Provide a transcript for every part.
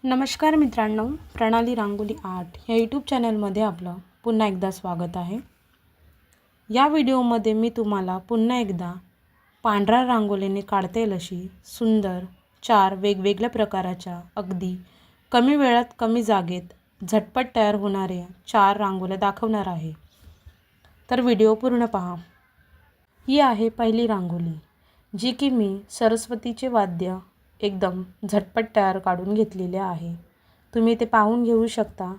नमस्कार मित्रांनो, प्रणाली रांगोली आर्ट या यूट्यूब चॅनलमध्ये आपलं पुन्हा एकदा स्वागत आहे। या व्हिडिओमध्ये मी तुम्हाला पुन्हा एकदा पांढऱ्या रांगोळीने काढता येईल अशी सुंदर 4 वेगवेगळ्या प्रकाराच्या अगदी कमी वेळात कमी जागेत झटपट तयार होणाऱ्या 4 रांगोळ्या दाखवणार आहे। तर व्हिडिओ पूर्ण पहा। ही आहे पहिली रांगोळी, जी की मी सरस्वतीचे वाद्य एकदम झटपट तयार काढून घेतलेले आहे। तुम्ही ते पाहून घेऊ शकता।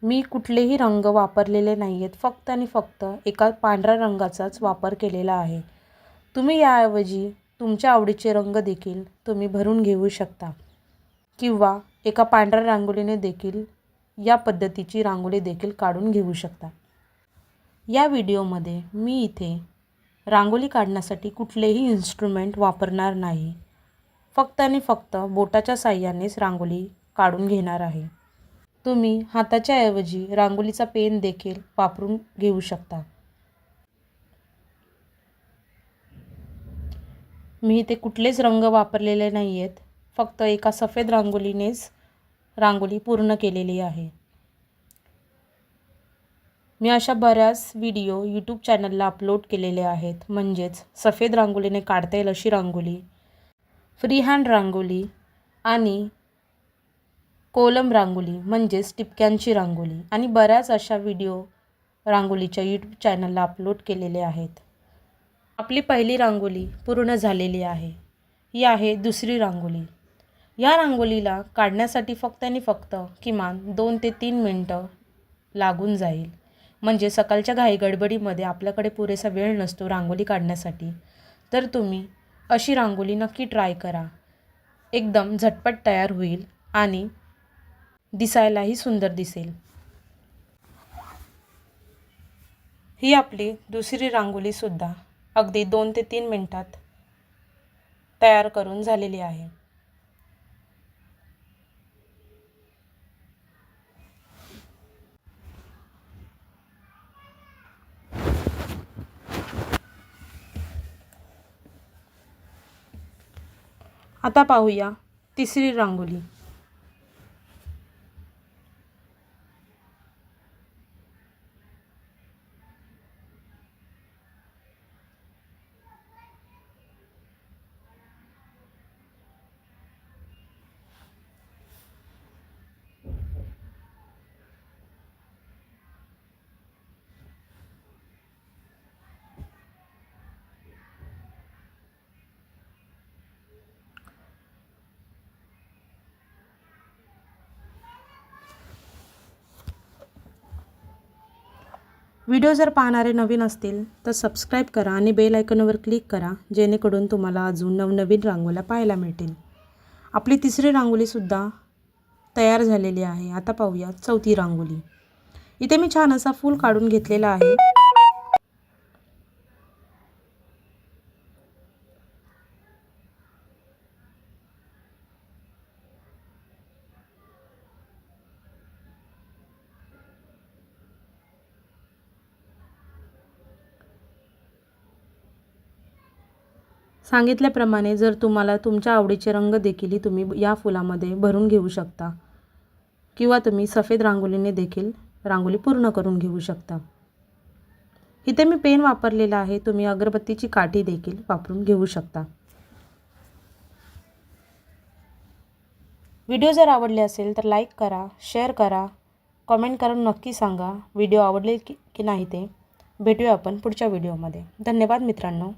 मी कुठलेही रंग वापरलेले नाहीयेत, फक्त आणि फक्त एका पांढऱ्या रंगाचाच वापर केलेला आहे। तुम्ही याऐवजी तुमच्या आवडीचे रंग देखील तुम्ही भरून घेऊ शकता किंवा एका पांढऱ्या रांगोळीने देखील या पद्धतीची रांगोळी देखील काढून घेऊ शकता। या व्हिडिओमध्ये मी इथे रांगोळी काढण्यासाठी कुठलेही इन्स्ट्रुमेंट वापरणार नाही, फक्त आणि फक्त बोटाच्या साहाय्यानेच रांगोळी काढून घेणार आहे। तुम्ही हाताच्या ऐवजी रांगोळीचा पेन देखील वापरून घेऊ शकता। मी इथे कुठलेच रंग वापरलेले नाहीयेत, फक्त एका सफेद रांगोळीनेच रांगोळी पूर्ण केलेली आहे। मी अशा बऱ्याच व्हिडिओ यूट्यूब चॅनलला अपलोड केलेले आहेत, म्हणजेच सफेद रांगोळीने काढता येईल अशी रांगोळी, फ्री हँड रांगोळी आणि कोलम रांगोळी म्हणजेच टिपक्यांची रांगोळी आणि बऱ्याच अशा व्हिडिओ रांगोळीच्या यूट्यूब चॅनलला अपलोड केलेले आहेत। आपली पहिली रांगोळी पूर्ण झालेली आहे। ही आहे दुसरी रांगोळी। या रांगोळीला काढण्यासाठी फक्त आणि फक्त किमान 2 ते 3 मिनिटं लागून जाईल। म्हणजे सकाळच्या घाई गडबडीमध्ये आपल्याकडे पुरेसा वेळ नसतो रांगोळी काढण्यासाठी, तर तुम्ही अशी रांगोळी नक्की ट्राय करा। एकदम झटपट तयार होईल आणि दिसायलाही सुंदर दिसेल। ही आपली दुसरी रांगोळी सुद्धा अगदी 2 ते 3 मिनिटात तयार करून झालेली आहे। आता पाहूया तिसरी रांगोळी। व्हिडिओ जर पाहणारे नवीन असतील तर सबस्क्राईब करा आणि बेल आयकॉनवर क्लिक करा, जेणेकरून तुम्हाला अजून नवनवीन रांगोळ्या पाहायला मिळतील। आपली तिसरी रांगोळीसुद्धा तयार झालेली आहे। आता पाहूया चौथी रांगोळी। इथे मी छान असा फूल काढून घेतलेला आहे। सांगितल्याप्रमाणे जर तुम्हाला तुमच्या आवडीचे रंग देखील तुम्ही या फुलामध्ये भरून घेऊ शकता किंवा तुम्ही सफेद रांगोळीने देखील रांगोळी पूर्ण करून घेऊ शकता। इथे मी पेन वापरलेला आहे, तुम्ही अगरबत्तीची काठी देखील वापरून घेऊ शकता। व्हिडिओ जर आवडले असेल तर लाईक करा, शेअर करा, कमेंट करून नक्की सांगा व्हिडिओ आवडले की नाही ते। भेटूया आपण पुढच्या व्हिडिओमध्ये। धन्यवाद मित्रांनो।